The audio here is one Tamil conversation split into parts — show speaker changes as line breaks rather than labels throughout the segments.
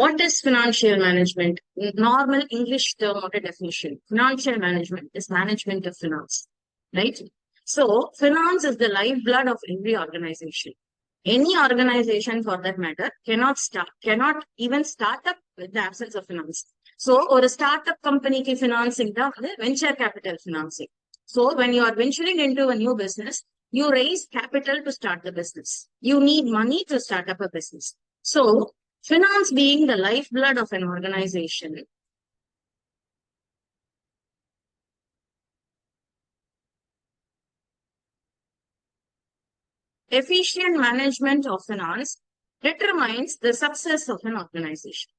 What is financial management? Normal English term or a definition. Financial management is management of finance, right? So finance is the lifeblood of every organization. Any organization for that matter cannot even start up with the absence of finance. So, or a startup company ki financing the venture capital financing. So when you are venturing into a new business, you raise capital to start the business. You need money to start up a business. So finance being the lifeblood of an organization, efficient management of finance determines the success of an organization.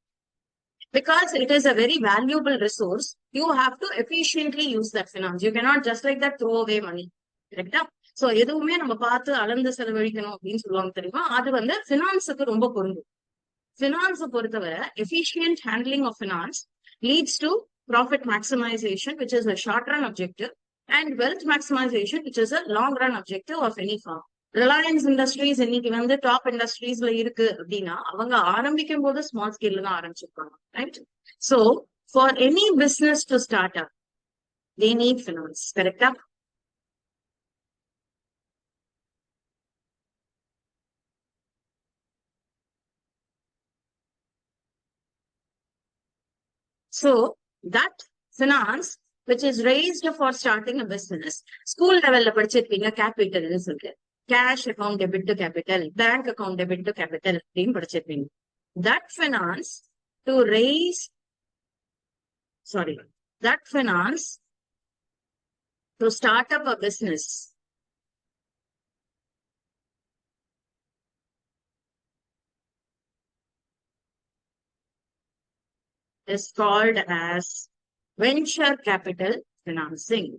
Because it is a very valuable resource, you have to efficiently use that finance. You cannot just like that throw away money. Correct? So எதுவுமே நம்ம பார்த்து அளந்து செலவழிக்கணும் அப்படின்னு சொல்லுவாங்க தெரியுமா? அது வந்து ஃபினான்ஸுக்கு ரொம்ப பொருந்தும். ஃபினான்ஸை பொறுத்தவரை efficient handling of finance leads to profit maximization, which is a short run objective, and wealth maximization, which is a long run objective of any firm. Reliance industries இன்னைக்கு வந்து டாப் இண்டஸ்ட்ரீஸ்ல இருக்கு அப்படின்னா அவங்க ஆரம்பிக்கும் போது ஸ்மால் ஸ்கேல்ல தான் ஆரம்பிச்சிருப்பாங்க, right? So for any business to start up they need finance. கரெக்டா? So that finance which is raised for starting a business, school லெவல்ல படிச்சிருப்பீங்க கேபிட்டல்னு சொல்லிட்டு, cash account debit to capital, bank account debit to capital அப்படின்னு படிச்சிருப்பீங்க. That finance to raise, sorry, that finance to start up a business is called as venture capital financing.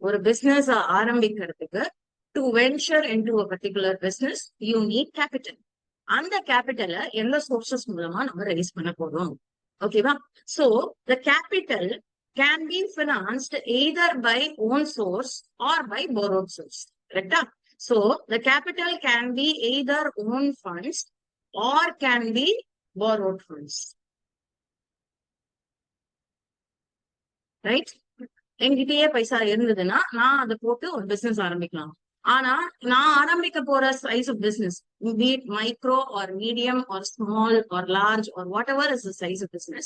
ஒரு பிசினஸ் ஆரம்பிக்கிறதுக்கு to venture into a particular business you need capital. அந்த கேபிட்டலை எந்த சோர்சஸ் மூலமா நம்ம ரைஸ் பண்ண போறோம்? ஓகேவா? So the capital can be financed either by own source or by borrowed source. கரெக்டா? So the capital can be either own funds or can be borrowed funds. Right? என்கிட்டயே பைசா இருந்ததுன்னா நான் அதை போட்டு ஒரு பிசினஸ் ஆரம்பிக்கலாம். ஆனா நான் ஆரம்பிக்க போற size of business, be it micro or medium or small or large or whatever is the size of business,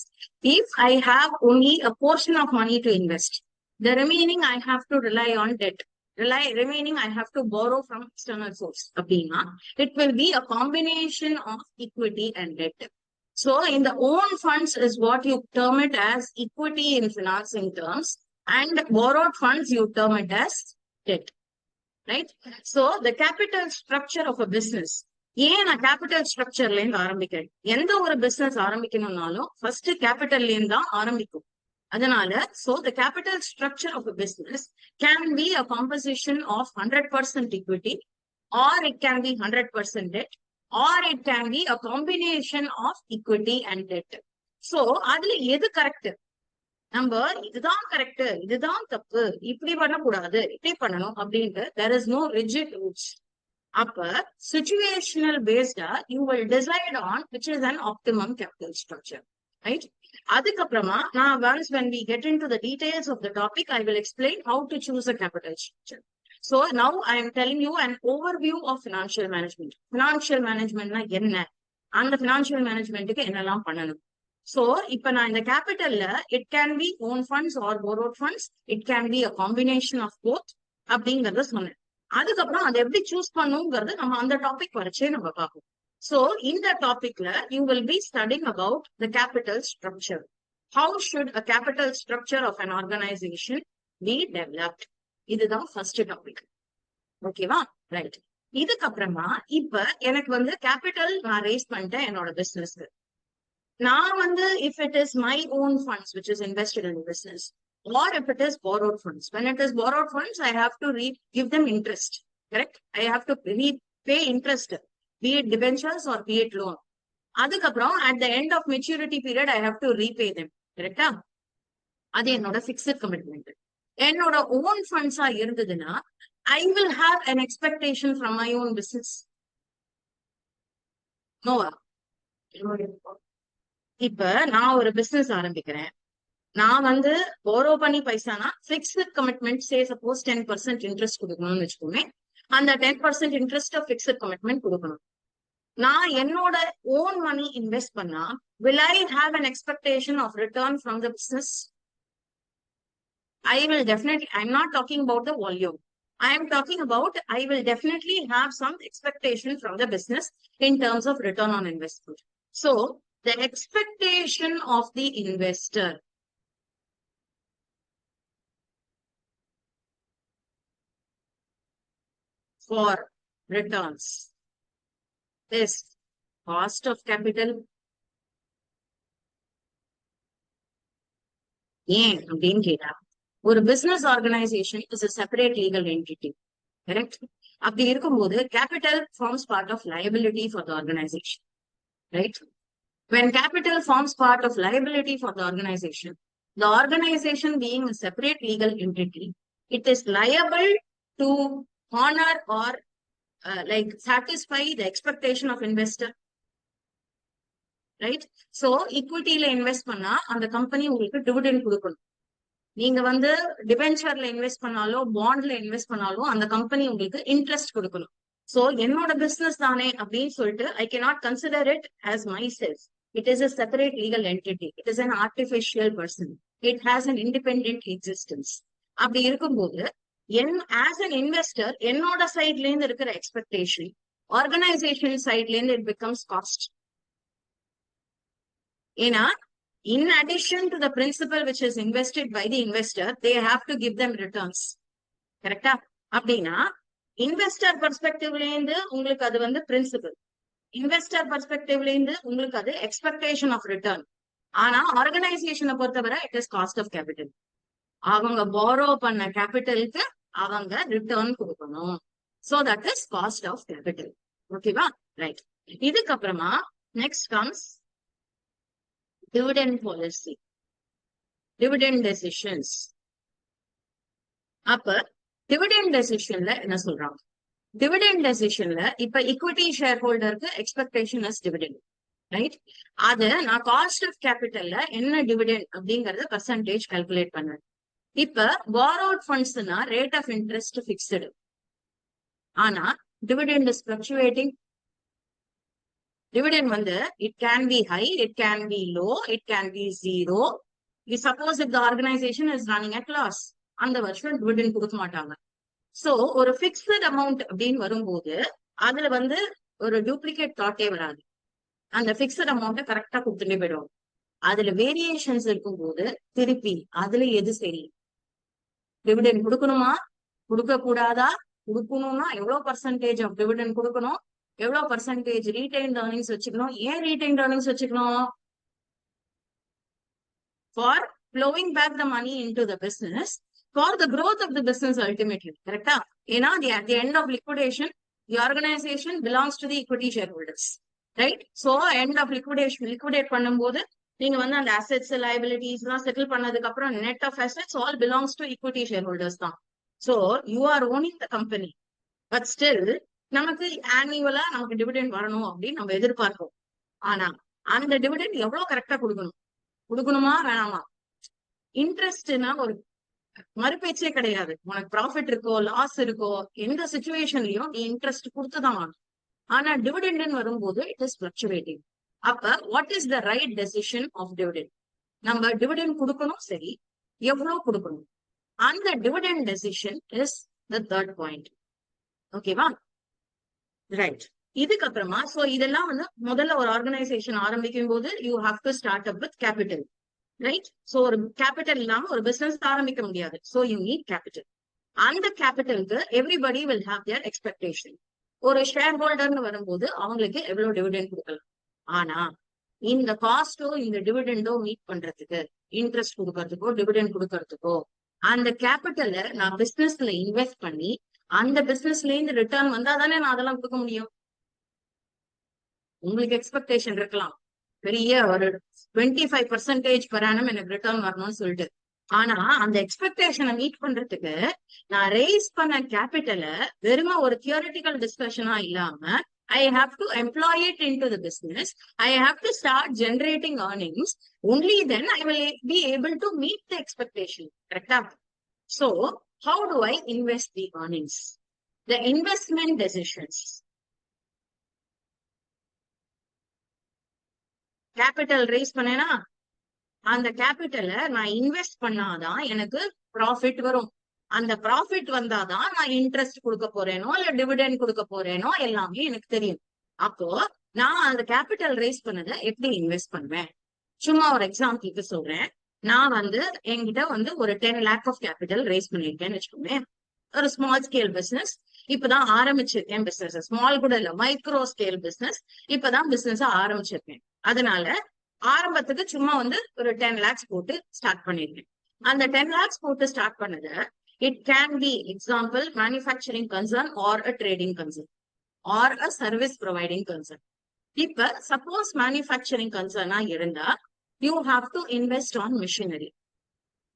if I have only a portion of money to invest, the remaining I have to rely on debt. Remaining I have to borrow from external source. அப்படின்னா it will be a combination of equity and debt. So in the own funds is what you term it as equity in financing terms, and borrowed funds you term it as debt. Right? So the capital structure of a business, ஏன் நான் கேபிட்டல் ஸ்ட்ரக்சர்ல இருந்து ஆரம்பிக்கிறேன்? எந்த ஒரு பிசினஸ் ஆரம்பிக்கணும்னாலும் ஃபர்ஸ்ட் கேபிட்டல்ல இருந்து தான் ஆரம்பிக்கும். அதனால so the capital structure of a business can be a composition of 100% equity, or it can be 100% debt, or it can be a combination of equity and debt. So அதுல எது கரெக்ட்? நம்ம இதுதான் கரெக்ட், இதுதான் தப்பு, இப்படி பண்ணக்கூடாது, இப்படி பண்ணணும் அப்படின்ட்டு there is no rigid rules. அப்ப situational based you will decide on which is an optimum capital structure, right? அதுக்கப்புறமா நான் once when we get into the details of the topic I will explain how to choose a capital structure. So now I am telling you an overview of financial management. Financial management na என்ன, அந்த financial managementக்கு என்னெல்லாம் பண்ணணும். So இப்ப நான் இந்த கேபிட்டல்ல it can be own funds or borrowed funds, it can be a combination of both அப்படிங்கறத சொன்னேன். அதுக்கப்புறம் அதை எப்படி சூஸ் பண்ணுங்கிறது நம்ம அந்த டாபிக் வரைச்சே நம்ம பார்ப்போம். So இந்த டாபிக்ல you will be studying about the capital structure. How should a capital structure of an organization be developed? இதுதான் ஃபர்ஸ்ட் டாபிக். ஓகேவா? ரைட். இதுக்கப்புறமா இப்ப எனக்கு வந்து கேபிட்டல் நான் ரேஸ் பண்ணிட்டேன் என்னோட பிசினஸ்க்கு. நான் வந்து if it is my own funds which is invested in the business, or if it is borrowed funds, when it is borrowed funds I have to give them interest. Correct? I have to pay interest, be it debentures or be it loan. அதுக்கப்புறம் at the end of maturity period I have to repay them. கரெக்டா? அது என்னோட fixed commitment. என்னோட own funds இருந்ததுன்னா I will have an expectation from my own business. Noah. இப்ப நான் ஒரு பிசினஸ் ஆரம்பிக்கிறேன். நான் வந்து borrow பண்ணி பைசானா பிக்ஸ்ட் கமிட்மெண்ட் சப்போஸ் 10% இன்ட்ரெஸ்ட் கொடுக்கணும்னு வச்சுக்கோங்க. அந்த 10% இன்ட்ரெஸ்ட் பிக்ஸ்ட் கமிட்மெண்ட் கொடுக்கணும். நான் என்னோட ஓன் மணி இன்வெஸ்ட் பண்ணா will I have an expectation of return from the business? I will definitely, I'm not talking about the volume. I am talking about I will definitely have some expectation from the business in terms of return on investment. So the expectation of the investor for returns is cost of capital. ஏன் அப்படின்னு கேட்டா, ஒரு business organisation is a separate legal entity. Correct? அப்படி இருக்கும்போது capital forms part of liability for the organization. Right? When capital forms part of liability for the organization being a separate legal entity, it is liable to honor or satisfy the expectation of investor. Right? So equity-ல இன்வெஸ்ட் பண்ணா அந்த கம்பெனி உங்களுக்கு டிவிடெண்ட் கொடுக்கணும். நீங்க வந்து டிபென்ச்சர்ல இன்வெஸ்ட் பண்ணாலும் பாண்ட்ல இன்வெஸ்ட் பண்ணாலும் அந்த கம்பெனி உங்களுக்கு இன்ட்ரெஸ்ட் கொடுக்கணும். சோ என்னோட பிசினஸ் தானே அப்படின்னு சொல்லிட்டு I cannot consider it as myself. It is a separate legal entity. It is an artificial person. It has an independent existence. அப்படி இருக்கும்போது as an investor என்னோட சைட்ல இருந்து இருக்கிற எக்ஸ்பெக்டேஷன் ஆர்கனைசேஷன் சைட்ல இருந்து it becomes cost. ஏன்னா in addition to the principal which is invested by the investor, they have to give them returns. கரெக்டா? அப்படின்னா இன்வெஸ்டர் பெர்ஸ்பெக்டிவ்ல இருந்து உங்களுக்கு அது வந்து பிரின்சிபல், இன்வெஸ்டர் பெர்ஸ்பெக்டிவ்ல இருந்து உங்களுக்கு அது எக்ஸ்பெக்டேஷன் ஆஃப் ரிட்டர்ன். ஆனா ஆர்கனைசேஷனை பொறுத்தவரை it is cost of capital. அவங்க borrow பண்ண கேபிட்டலுக்கு அவங்க ரிட்டர்ன் கொடுக்கணும். So that is cost of capital. ஓகேவா? ரைட். இதுக்கப்புறமா next comes dividend policy, dividend decisions. அப்ப dividend decisionல என்ன சொல்றாங்க? dividend decisionல இப்ப equity shareholderக்கு expectation is dividend, right? அது நான் cost of capitalல என்ன dividend அப்படிங்கறத percentage calculate பண்ணுவேன். இப்ப borrowed fundsனா rate of interest fixed. ஆனா dividend is fluctuating. Dividend வந்து it can be high, it can be low, it can be zero. You suppose if the organization is running at loss, அந்த வருஷம் dividend கொடுக்க மாட்டாங்க. சோ ஒரு பிக்ஸ்ட் அமௌண்ட் அப்படின்னு வரும்போது அதுல வந்து ஒரு டூப்ளிகேட் தாட்டே வராது. அந்த பிக்ஸ்ட் அமௌண்ட்டை கரெக்டா கொடுத்துட்டே போயிடும். அதுல வேரியேஷன்ஸ் இருக்கும்போது திருப்பி அதுல எது சரி, டிவிடெண்ட் கொடுக்கணுமா கொடுக்க கூடாதா, கொடுக்கணும்னா எவ்வளவு பர்சன்டேஜ் ஆஃப் டிவிடெண்ட் கொடுக்கணும், எவ்வளவு பர்சன்டேஜ் ரீடைன்ட் earnings வச்சுக்கணும். ஏன் ரீடைன்ட் earnings வச்சுக்கணும்? For flowing back the money into the business for the growth of the business ultimately. கரெக்டா? ஏன்னா at the end of liquidation the organization belongs to the equity shareholders, right? So end of liquidate பண்ணும்போது நீங்க வந்து அந்த அசெட்ஸ் லைபிலிட்டிஸ் எல்லாம் செட்டில் பண்ணதுக்கு அப்புறம் net of assets all belongs to equity shareholders தான். So you are owning the company, but still நமக்கு ஆனுவலா நமக்கு டிவிடெண்ட் வரணும் அப்படின்னு நம்ம எதிர்பார்ப்போம். ஆனா அந்த டிவிடெண்ட் எவ்வளவு கரெக்டா கொடுக்கணுமா வேணாமா? இன்ட்ரெஸ்ட்னா ஒரு மறுபேச்சே கிடையாது. உனக்கு ப்ராஃபிட் இருக்கோ லாஸ் இருக்கோ எந்த சிச்சுவேஷன்லயும் நீ இன்ட்ரெஸ்ட் கொடுத்துதான் ஆகணும். ஆனா டிவிடெண்ட் வரும்போது இட் இஸ் பிளக்சுவேட்டிங். அப்ப what is the right decision of dividend? நம்ம டிவிடெண்ட் கொடுக்கணும், சரி, எவ்வளவு கொடுக்கணும்? அந்த dividend decision is the third point. ஓகேவா? ரைட். இதுக்கப்புறமா சோ இதெல்லாம் வந்து முதல்ல ஒரு ஆர்கனைசேஷன் ஆரம்பிக்கும் போது you have to start up with capital, right? So ஒரு கேபிட்டல் இல்லாம ஒரு பிசினஸ் ஆரம்பிக்க முடியாது. So you need capital. அந்த கேபிட்டலுக்கு everybody will have their expectation. ஒரு ஷேர் ஹோல்டர்னு வரும்போது அவங்களுக்கு எவ்வளவு டிவிடெண்ட் கொடுக்கலாம். ஆனா இந்த காஸ்டோ இந்த டிவிடெண்டோ மீட் பண்றதுக்கு, இன்ட்ரெஸ்ட் கொடுக்கறதுக்கோ டிவிடெண்ட் கொடுக்கறதுக்கோ அந்த கேபிட்டலை நான் பிசினஸ்ல இன்வெஸ்ட் பண்ணி அந்த பிசினஸ்ல இருந்து ரிட்டர்ன் வந்தா தானே நான் அதெல்லாம் கொடுக்க முடியும். உங்களுக்கு எக்ஸ்பெக்டேஷன் இருக்கலாம், பெரிய ஒரு 25% per annum எனக்கு ரிட்டர்ன் வரணும்னு சொல்லிட்டு. ஆனா அந்த எக்ஸ்பெக்டேஷனை மீட் பண்றதுக்கு நான் ரேஸ் பண்ண கேபிட்டலை வெறும ஒரு தியோரிட்டிக்கல் டிஸ்கஷனா இல்லாம I have to employ it into the business. I have to start generating earnings. Only then I will be able to meet the expectation. Correct? So how do I invest the earnings? The investment decisions. Capital raise பண்ணேனா அந்த கேபிட்டலை நான் இன்வெஸ்ட் பண்ணாதான் எனக்கு ப்ராஃபிட் வரும். அந்த ப்ராஃபிட் வந்தாதான் நான் இன்ட்ரெஸ்ட் கொடுக்க போறேனோ இல்ல டிவிடெண்ட் கொடுக்க போறேனோ எல்லாமே எனக்கு தெரியும். அப்போ நான் அந்த கேபிட்டல் ரைஸ் பண்ணதை எப்படி இன்வெஸ்ட் பண்ணுவேன்? சும்மா ஒரு எக்ஸாம்பிளுக்கு சொல்றேன். நான் என்கிட்ட ஒரு 10 lakh ஆஃப் கேபிட்டல் ரைஸ் பண்ணிருக்கேன்னு வச்சுக்கோங்க. ஒரு ஸ்மால் ஸ்கேல் பிசினஸ் இப்பதான் ஆரம்பிச்சிருக்கேன். பிசினஸ் ஸ்மால் கூட இல்ல, மைக்ரோ ஸ்கேல் பிசினஸ் இப்பதான் பிசினஸ் ஆரம்பிச்சிருக்கேன். அதனால ஆரம்பத்துக்கு சும்மா ஒரு 10 lakhs போட்டு ஸ்டார்ட் பண்ணிருக்கேன். அந்த 10 lakhs போட்டு ஸ்டார்ட் பண்ணது, it can be example manufacturing concern or a trading concern or a service providing concern. இப்ப சப்போஸ் மேனுஃபேக்சரிங் கன்சர்னா இருந்தா you have to invest on machinery.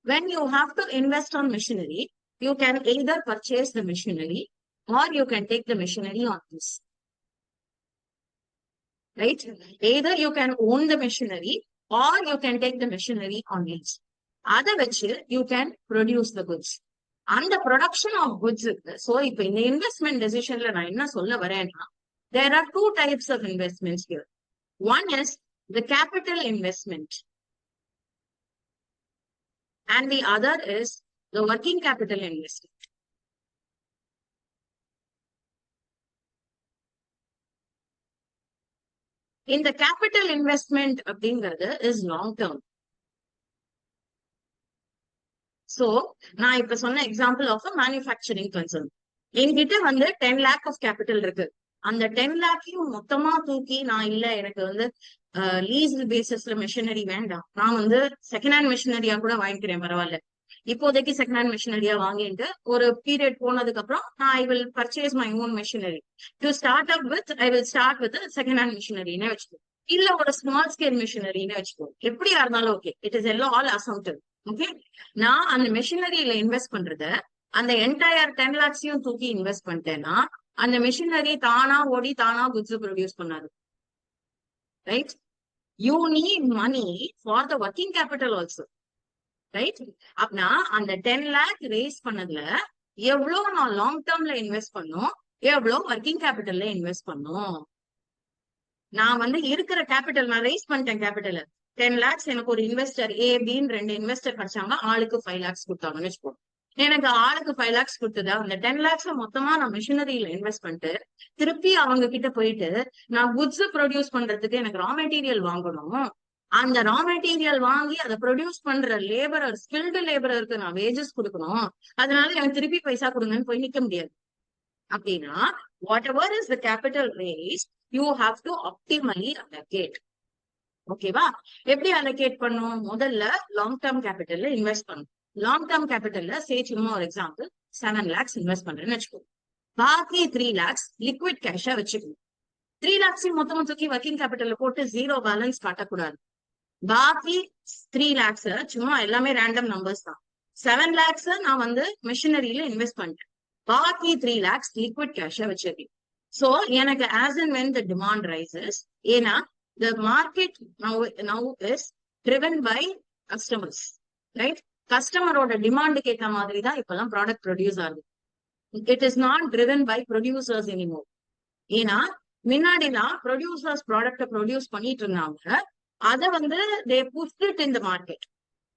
When you have to invest on machinery, you can either purchase the machinery or you can take the machinery on lease. Right? Either you can own the machinery or you can take the machinery on lease. Other which you can produce the goods. And the production of goods. So, if in the investment decision, there are two types of investments here. One is the capital investment. And the other is the working capital investment. In the capital investment is long term. So, நான் இப்ப சொன்ன எக்ஸாம்பிள் ஆஃப் மேனுஃபேக்சரிங் கன்சர்ன். என்கிட்ட 10 lakh ஆஃப் கேபிட்டல் இருக்கு. அந்த 10 lakhையும் மொத்தமா தூக்கி நான் இல்ல எனக்கு லீஸ் பேசிஸ்ல மெஷினரி வேண்டாம், நான் செகண்ட் ஹேண்ட் மெஷினரியா கூட வாங்கிக்கிறேன், பரவாயில்ல, இப்போதைக்கு செகண்ட் ஹேண்ட் மெஷினரியா வாங்கிட்டு ஒரு பீரியட் போனதுக்கு அப்புறம் நான் I will purchase my own machinery to start up with I will start with second hand மெஷினரின்னு வச்சுக்கோ, இல்ல ஒரு ஸ்மால் ஸ்கேல் மெஷினரின்னு வச்சுக்கோ, எப்படியா இருந்தாலும் ஓகே. இட் இஸ் எல்லாம் ஆல் அசம்ப்டிவ். ஓகே, நான் அந்த மெஷினரியில இன்வெஸ்ட் பண்றத அந்த என்டையர் 10 lakhsையும் தூக்கி இன்வெஸ்ட் பண்ணிட்டேன்னா அந்த மெஷினரி தானா ஓடி தானா குட்ஸ் ப்ரொடியூஸ் பண்ணாது. Right? You need money for the working capital also. Right? அப்படின்னா அந்த 10 lakh ரேஸ் பண்ணதுல எவ்வளவு நான் லாங் டேர்ம்ல இன்வெஸ்ட் பண்ணும், எவ்வளவு ஒர்க்கிங் கேபிட்டல்ல இன்வெஸ்ட் பண்ணும். நான் இருக்கிற கேபிட்டல் நான் ரேஸ் பண்ணிட்டேன். கேபிட்டல் 10 lakhs எனக்கு ஒரு இன்வெஸ்டர் ஏ பின்னு 2 இன்வெஸ்டர் கிடைச்சாங்க, ஆளுக்கு 5 lakhs கொடுத்தாங்கன்னு வச்சுக்கோ. எனக்கு ஆளுக்கு 5 lakhs கொடுத்தது அந்த 10 lakhs மொத்தமா நான் மிஷினரியில இன்வெஸ்ட் பண்ணிட்டு திருப்பி அவங்க கிட்ட போயிட்டு நான் குட்ஸ் ப்ரொடியூஸ் பண்றதுக்கு எனக்கு ரா மெட்டீரியல் வாங்கணும். அந்த ரா மெட்டீரியல் வாங்கி அதை ப்ரொடியூஸ் பண்ற லேபரர், ஸ்கில்டு லேபரருக்கு நான் வேஜஸ் கொடுக்கணும். அதனால எனக்கு திருப்பி பைசா கொடுங்கன்னு போய் நிக்க முடியாது. அப்படின்னா whatever is the capital raise you have to optimally allocate. ஓகேவா? எப்படி அலோகேட் பண்ணும்? முதல்ல லாங் டேர்ம் கேபிட்டல்ல இன்வெஸ்ட் பண்ணும். லாங் டேர்ம் கேபிட்டல்ல சும்மா ஒரு எக்ஸாம்பிள் 7 lakhs இன்வெஸ்ட் பண்றேன்னு வச்சுக்கோ. பாக்கி 3 lakhs லிக்விட் கேஷா வச்சுக்கணும். 3 lakhs மொத்தமா தூக்கி ஒர்க்கிங் கேபிட்டல்ல போட்டு ஜீரோ பேலன்ஸ் காட்டக்கூடாது. பாக்கி 3 lakhs சும்மா எல்லாமே ரேண்டம் நம்பர்ஸ் தான். 7 lakhs நான் மிஷினரியில இன்வெஸ்ட் பண்ணிட்டேன். பாக்கி 3 lakhs லிக்விட் கேஷா வச்சிருக்கேன். சோ எனக்கு as and when the demand rises, ஏன்னா the market now is driven by customers, right? கஸ்டமரோட டிமாண்டுக்கு ஏத்த மாதிரி தான் இப்பெல்லாம் ப்ராடக்ட் ப்ரொடியூஸ் ஆகுது. It is not driven by producers anymore. ஏன்னா முன்னாடிலாம் ப்ரொடியூசர்ஸ் ப்ராடக்ட ப்ரொடியூஸ் பண்ணிட்டு இருந்தாங்க. அதை they pushed it in the market.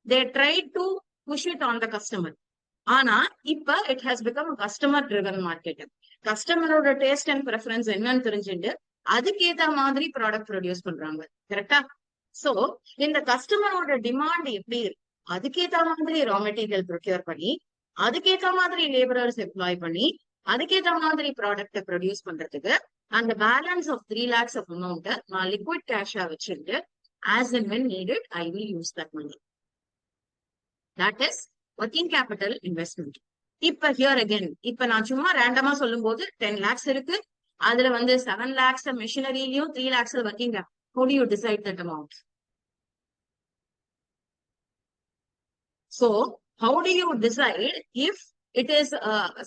They tried to push it on the customer. ஆனா இப்ப it has become a customer driven market. கஸ்டமரோட டேஸ்ட் அண்ட் ப்ரெஃபரன்ஸ் என்னன்னு தெரிஞ்சுட்டு அதுக்கேத்த மாதிரி ப்ராடக்ட் ப்ரொடியூஸ் பண்றாங்க. கரெக்டா? சோ இந்த கஸ்டமரோட டிமாண்ட் எப்படி இருக்கு, அதுக்கேத்த மாதிரி ரா மெட்டீரியல் ப்ரொக்யூர் பண்ணி அதுக்கேத்த மாதிரி லேபரர்ஸ் எம்ப்ளாய் பண்ணி அதுக்கேத்த மாதிரி ப்ராடக்ட ப்ரொடியூஸ் பண்றதுக்கு அந்த balance of 3 lakhs of amount நான் லிக்விட் கேஷா வச்சுட்டு as and when needed I will use that money. That is working capital investment. இப்ப ஹியர் அகைன் இப்ப நான் சும்மா ரேண்டமா சொல்லும் போது 10 lakhs இருக்கு, அதுல 7 lakhs மிஷினரியிலயும் 3 lakhs working capital. How do you decide that amount? So how do you decide if it is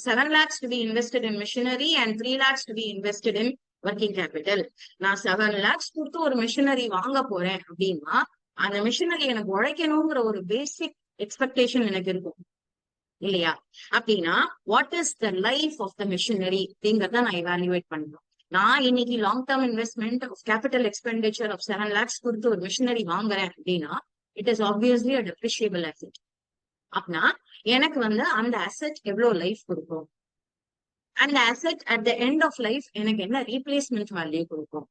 7 lakhs to be invested in machinery and 3 lakhs to be invested in working capital. நான் 7 lakhs கொடுத்து ஒரு மிஷினரி வாங்க போறேன் அப்படின்னா அந்த மிஷினரி எனக்கு உழைக்கணுங்கிற ஒரு பேசிக் எக்ஸ்பெக்டேஷன் எனக்கு இருக்கும் இல்லையா? அப்படின்னா what is the life of the machinery அப்படிங்கறத நான் எவாலுவேட் பண்ணணும். நான் இன்னைக்கு long term investment of capital expenditure of 7 lakhs கொடுத்து ஒரு மிஷினரி வாங்குறேன் அப்படின்னா it is obviously a depreciable asset. அப்படின்னா எனக்கு வந்து அந்த அசெட் எவ்வளவு லைஃப் கொடுக்கும், அந்த asset at the end of life எனக்கு என்ன ரீப்ளேஸ்மெண்ட் வேல்யூ கொடுக்கும்,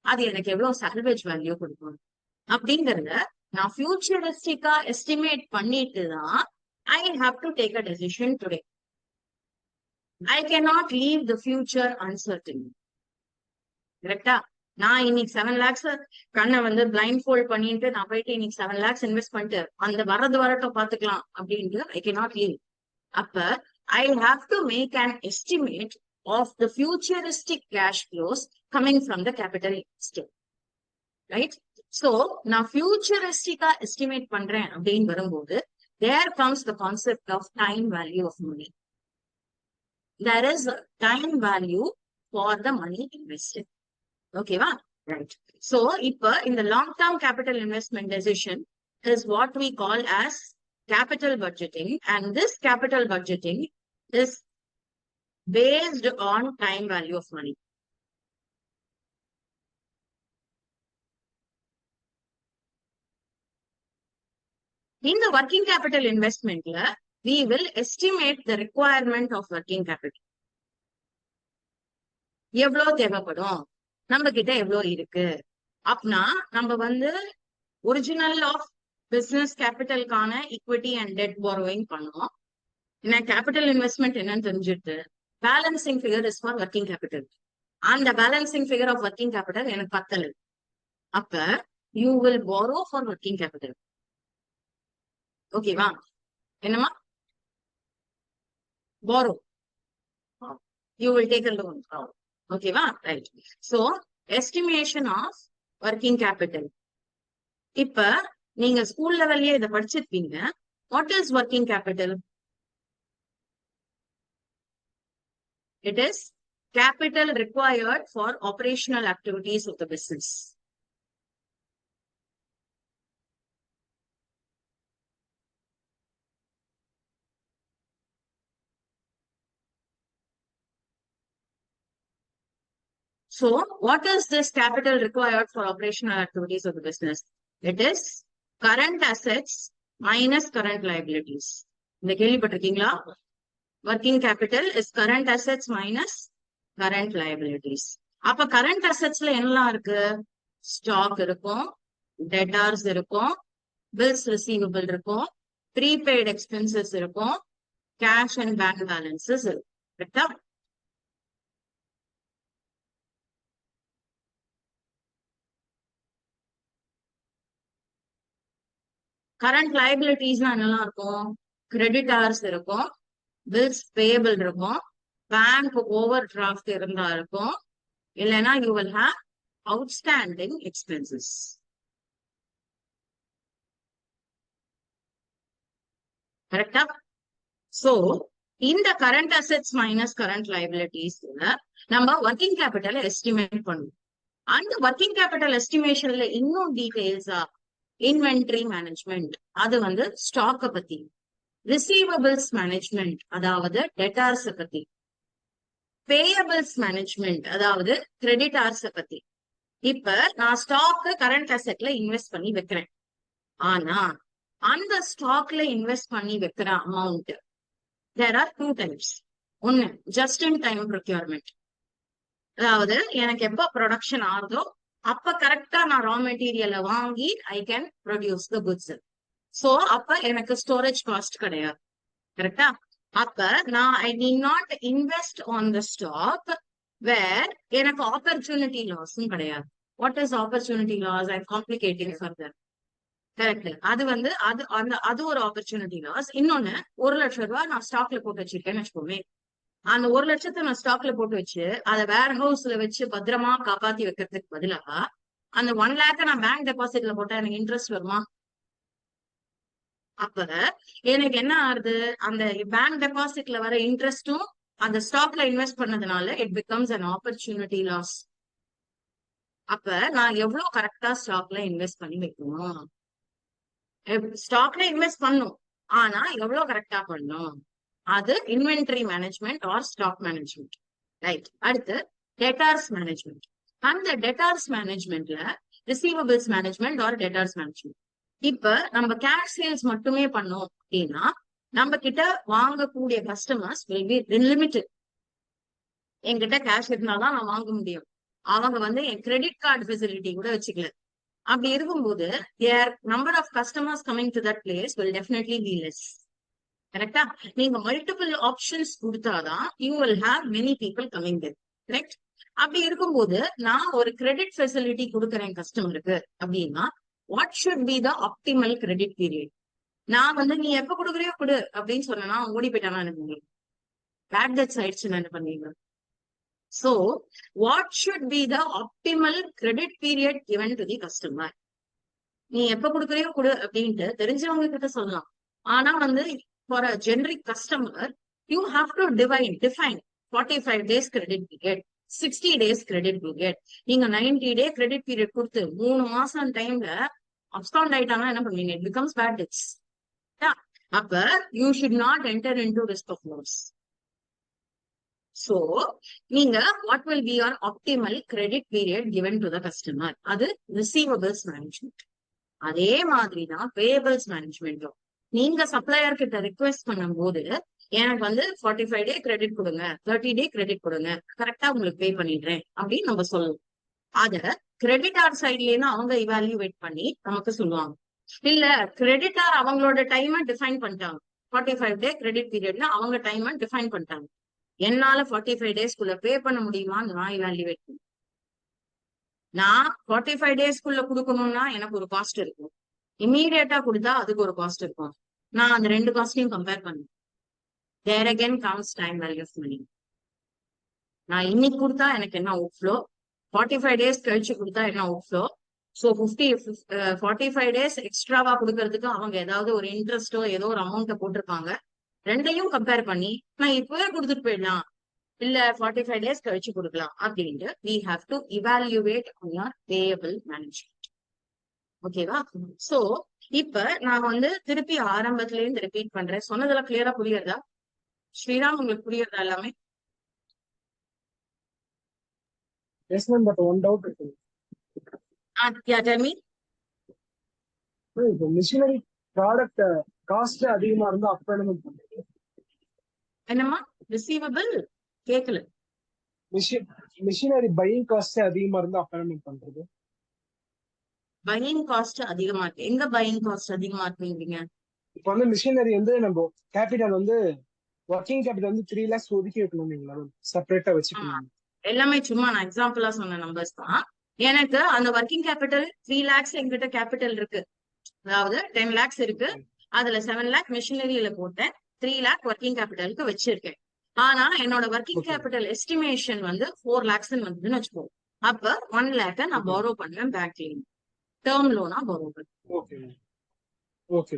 அது எனக்கு எவ்வளவு சால்வேஜ் வேல்யூ கொடுக்கும் அப்படிங்கறத நான் ஃபியூச்சரிஸ்டிக்கா எஸ்டிமேட் பண்ணிட்டு தான் I have to take a decision today. I cannot leave the future uncertain. கரெக்டா? நான் இன்னைக்கு 7 lakhs கண்ணை வந்து பிளைண்ட் ஃபோல்ட் பண்ணிட்டு நான் போயிட்டு இன்னைக்கு 7 lakhs இன்வெஸ்ட் பண்ணிட்டு அந்த வரட்டும் பாத்துக்கலாம் அப்படின்ட்டு I cannot leave. அப்ப I have to make an estimate of the futuristic cash flows coming from the capital invested. Right? So நான் futuristic-ஆ estimate பண்றேன் அப்படின்னு வரும்போது there comes the concept of time value of money. There is a time value for the money invested. Okay, va? Right. So, in the long-term capital investment decision is what we call as capital budgeting, and this capital budgeting is based on time value of money. In the working capital investment, we will estimate the requirement of working capital. எவ்வளவு தேவைப்படும், நம்ம கிட்ட எவ்வளவு இருக்கு அப்படின்னா நம்ம வந்து ஒரிஜினல் ஆஃப் பிசினஸ் கேபிட்டலுக்கான ஈக்விட்டி அண்ட் டெட் பாரோயிங் பண்ணுவோம். ஏன்னா கேபிட்டல் இன்வெஸ்ட்மெண்ட் என்னன்னு தெரிஞ்சுட்டு balancing figure is for working capital. அந்த balancing figure of working capital எனக்கு பத்தல. அப்ப you will borrow for working capital. ஓகேவா? என்னமா? borrow. You will take a loan. Okay, va? Right. So, estimation of working capital. இப்ப நீங்க ஸ்கூல் லெவல்லயே இதை படிச்சிருப்பீங்க. What is working capital? It is capital required for operational activities of the business. So, what is this capital required for operational activities of the business? It is current assets minus current liabilities. இந்த கேள்விப்பட்டிருக்கீங்களா? Working capital is current assets minus current liabilities. அப்ப current assetsல என்னலாம் இருக்கு? Stock இருக்கும், debtors இருக்கும், bills receivable இருக்கும், prepaid expenses இருக்கும், cash and bank balances இருக்கும். கரெக்டா? கரண்ட் லைபிலிட்டிஸ்னா என்னெல்லாம் இருக்கும்? கிரெடிட்டார்ஸ் இருக்கும், பில்ஸ் பேயபிள் இருக்கும், பேங்க் ஓவர் டிராஃப்ட் இருந்தா இருக்கும், இல்லைன்னா you will have outstanding expenses. கரெக்டா? சோ இந்த current assets minus current liabilities நம்ம ஒர்க்கிங் கேபிட்டல் எஸ்டிமேட் பண்ணுவோம். அந்த ஒர்க்கிங் கேபிட்டல் எஸ்டிமேஷன்ல இன்னும் டீடைல்ஸா இன்வென்டரி மேனேஜ்மெண்ட், அது வந்து ஸ்டாக்க பத்தி, ரிசீவபிள்ஸ் மேனேஜ்மெண்ட் அதாவது டெட்டார்ஸ் பத்தி, பேயபிள்ஸ் மேனேஜ்மெண்ட் அதாவது கிரெடிட்டார்ஸ் பத்தி. இப்ப நான் ஸ்டாக் கரண்ட் அசெட்ல இன்வெஸ்ட் பண்ணி வைக்கிறேன். ஆனா அந்த ஸ்டாக்ல இன்வெஸ்ட் பண்ணி வைக்கிற amount there are two types. ஒன்னு ஜஸ்ட் இன் டைம் ப்ரொக்யூர்மெண்ட், அதாவது எனக்கு எப்ப ப்ரொடக்ஷன் ஆகுதோ அப்ப கரெக்டா நான் ரா மெட்டீரியலை வாங்கி I can produce the goods. So அப்ப எனக்கு ஸ்டோரேஜ் காஸ்ட் கிடையாது. கரெக்டா? அப்ப நான் I did not invest on the stock where எனக்கு ஆப்பர்ச்சுனிட்டி லாஸும் கிடையாது. What is opportunity loss? I complicating further. Correct. அது வந்து அது ஒரு ஆப்பர்ச்சுனிட்டி லாஸ். இன்னொன்னு, 1,00,000 ரூபாய் நான் ஸ்டாக்ல போட்டு வச்சிருக்கேன்னு வச்சுக்கோமே, அந்த 1,00,000 நான் ஸ்டாக்ல போட்டு வச்சு அதை வேர் ஹவுஸ்ல வச்சு பத்திரமா காப்பாத்தி வைக்கிறதுக்கு பதிலா அந்த 1 lakh நான் பேங்க் டெபாசிட்ல போட்டா எனக்கு இன்ட்ரெஸ்ட் வருமா? அப்ப எனக்கு என்ன ஆகுது? அந்த பேங்க் டெபாசிட்ல வர இன்ட்ரெஸ்டும் அந்த ஸ்டாக்ல இன்வெஸ்ட் பண்ணதுனால it becomes an opportunity loss. அப்ப நான் எவ்வளவு கரெக்டா ஸ்டாக்ல இன்வெஸ்ட் பண்ணி வைக்கணும், ஸ்டாக்ல இன்வெஸ்ட் பண்ணும், ஆனா எவ்வளவு கரெக்டா பண்ணும், அது inventory management or stock management. Right. அடுத்து டெட்டார்ஸ் மேனேஜ்மெண்ட். அந்த டெட்டார்ஸ் மேனேஜ்மெண்ட்ல receivables management or debtors management. இப்ப நம்ம கேஷ் சேல்ஸ் மட்டுமே பண்ணோம் அப்படின்னா நம்ம கிட்ட வாங்கக்கூடிய கஸ்டமர்ஸ் வில் பி லிமிட்டட். என்கிட்ட கேஷ் இருந்தாதான் நான் வாங்க முடியும். அவங்க வந்து என் கிரெடிட் கார்டு ஃபெசிலிட்டி கூட வச்சுக்கல. அப்படி இருக்கும்போது there number of customers coming to that place will definitely be less. கரெக்டா? நீங்க மல்டிபிள் ஆப்ஷன்ஸ் கொடுத்தாதான் you will have many people coming there. Correct? அப்படி இருக்கும்போது நான் ஒரு கிரெடிட் ஃபெசிலிட்டி கொடுக்குறேன் கஸ்டமருக்கு அப்படின்னா what should be the optimal credit period? நான் வந்து நீ எப்ப கொடுக்குறியோ கொடு அப்படின்னு சொன்னா ஓடி போயிட்டானா எனக்கு உங்களுக்கு பேட் டெட்ஸ் ஆயிடுச்சுன்னு என்ன பண்ணுவீங்க? So, what should be the optimal credit period given to the customer? நீ எப்ப கொடுக்குறியோ கொடு அப்படின்ட்டு தெரிஞ்சவங்க கிட்ட சொல்லலாம். ஆனா வந்து for a generic customer you have to define 45 days credit period, 60 days credit period. நீங்க 90 day கிரெடிட் பீரியட் கொடுத்து 3 மாசம் டைம்ல அப்ஸ்காண்ட் ஆயிட்டாங்கன்னா என்ன பண்ணுவீங்க? It becomes bad debts. அப்ப you should not enter into risk of loss. So, நீங்க what will be your optimal credit period given to the customer? அது receivables management. அதே மாதிரி தான் payables management. நீங்க சப்ளையர் கிட்ட ரிக்வெஸ்ட் பண்ணும் போது எனக்கு வந்து 45 day கிரெடிட் கொடுங்க, 30 day கிரெடிட் கொடுங்க, கரெக்டா உங்களுக்கு பே பண்ணிடுறேன் அப்படின்னு நம்ம சொல்லணும். அத கிரெடிட்டார் சைட்ல இருந்து அவங்க இவாலுவேட் பண்ணி நமக்கு சொல்லுவாங்க. இல்ல கிரெடிட்டார் அவங்களோட டைமை டிஃபைன் பண்ணிட்டாங்க, 45 day கிரெடிட் பீரியட்ல அவங்க டைமை டிஃபைன் பண்ணிட்டாங்க. என்னால 45 daysக்குள்ள பே பண்ண முடியுமான்னு நான் இவாலுவேட் பண்ணேன். நான் 45 daysக்குள்ள கொடுக்கணும்னா எனக்கு ஒரு காஸ்ட் இருக்கும், இம்மீடியட்டா கொடுத்தா அதுக்கு ஒரு காஸ்ட் இருக்கும். நான் அந்த ரெண்டு காஸ்டையும் கம்பேர் பண்ணேன். There again comes time value of money. நான் இன்னைக்கு கொடுத்தா எனக்கு என்ன அவுட்ஃப்ளோ, 45 days கழிச்சு கொடுத்தா என்ன அவுட்ஃப்ளோ. ஸோ 45 days எக்ஸ்ட்ராவா கொடுக்கறதுக்கு அவங்க ஏதாவது ஒரு இன்ட்ரெஸ்டோ ஏதோ ஒரு அமௌண்ட்டை போட்டிருப்பாங்க. ரெண்டையும் கம்பேர் பண்ணி நான் இப்பவே கொடுத்துட்டு போயிடலாம், இல்ல 45 days கழிச்சு கொடுக்கலாம் அப்படின்ட்டு we have to evaluate on your payable management. ஓகேவா? சோ இப்ப நான் வந்து திருப்பி ஆரம்பத்துல இருந்து ரிப்பீட் பண்றேன். சொன்னதெல்லாம் கிளியரா புரியுறதா? ஸ்ரீராம், உங்களுக்கு புரியுறதா எல்லாமே?
Yes, ma'am, but one doubt இருக்கு.
Yeah, tell me.
இப்போ மிஷினரி ப்ராடக்ட் காஸ்ட் அதிகமா இருந்தா அப்ப என்ன பண்றது?
என்னம்மா ரிசீவபிள் கேக்கல?
மிஷினரி பையிங் காஸ்ட் அதிகமா இருந்தா அப்ப என்ன பண்றது?
பையிங் காஸ்ட் அதிகமா இருக்கு. எங்க பையிங் காஸ்ட் அதிகமா இருக்குங்க?
இப்போ வந்து மிஷினரி வந்து நம்ம கேபிட்டல் வந்து ஒர்க்கிங் கேபிட்டல் வந்து 3 lakhs ஒதுக்கி வைக்கணும்ங்களா? செப்பரேட்டா வச்சுக்கணும்.
எல்லாமே சும்மா நான் எக்ஸாம்பிளா சொன்ன நம்பர்ஸ் தான். எனக்கு அந்த ஒர்க்கிங் கேபிட்டல் 3 lakhs என்கிட்ட கேபிட்டல் இருக்கு, அதாவது 10 lakhs இருக்கு. அதுல 7 lakh மிஷினரியில போட்டேன், 3 lakh ஒர்க்கிங் கேபிட்டலுக்கு வச்சிருக்கேன். ஆனா என்னோட ஒர்க்கிங் கேபிட்டல் எஸ்டிமேஷன் வந்து 4 lakhs வந்ததுன்னு வச்சுக்கோ. அப்ப 1 lakh நான் பாரோ பண்ணுவேன் பேங்க்ல, டேர்ம் லோனா பாரோ பண்ணுவேன்.
Okay okay.